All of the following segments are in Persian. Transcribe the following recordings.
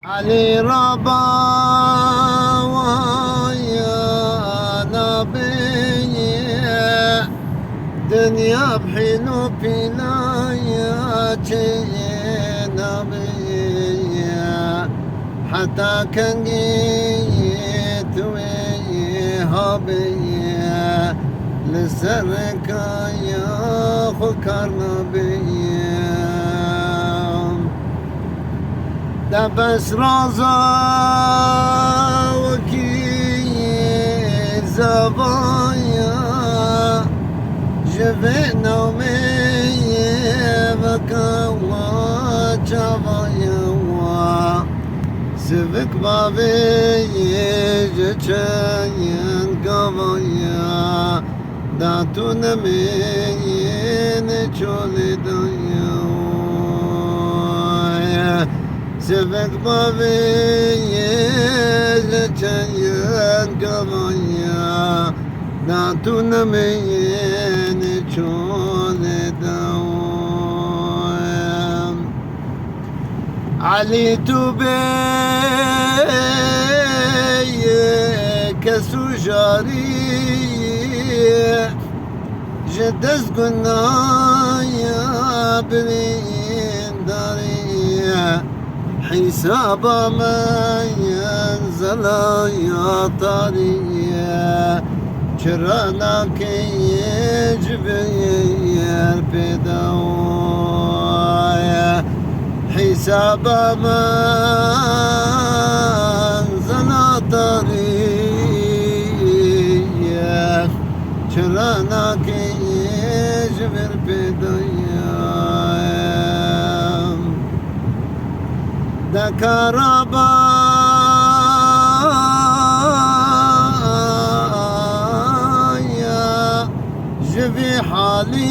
علي ربا ويا نبي دنيا بحين وبلاياتي نبي حتى كان ويهابي لسرك يا خكر نبي دبس رازا وكي زبايا جبنا ومي بكوا جبايا سبك بابي جتشاين قبايا داتو نمين چولي دايا سبك بابي جتشاين قبايا داتو نمين چولي دايا علي توبي كسو جاري جدس قلنا يا بنين داري حساب ما ينزل يا طاري شرانا كي يجبي البداية حساب ما انزل طريق شرانا كي يجبر بداية دكاربا جبي حالي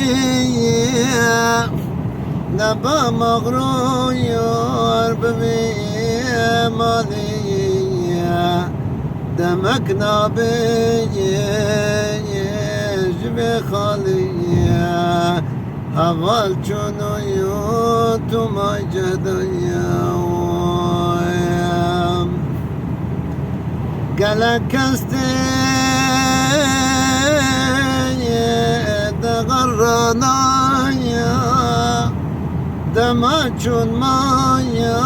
نبا مغرور بمالي دمك نابي يجبي خالي هوال چونو يوتو ما جدايا قلق كستي دغرنا دمچون مایا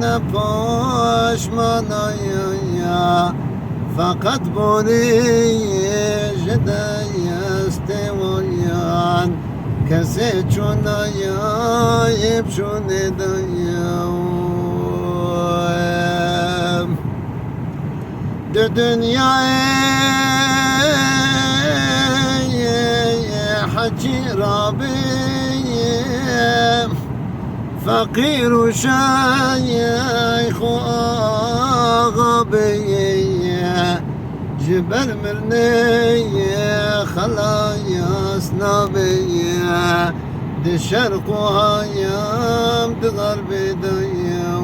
نپاش منایا فقط بوری جدای استوایان کسی چون آیب چون دایم دو دنیای حجی رابیم فقير وشايخ وغبي جبل مرني خلايا صنابي دي الشرق وهايام دي غرب ديا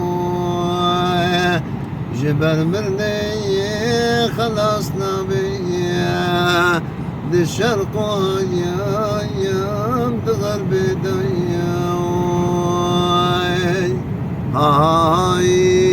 جبل مرني خلاص نبي دي الشرق وهايام دي غرب ديا هاي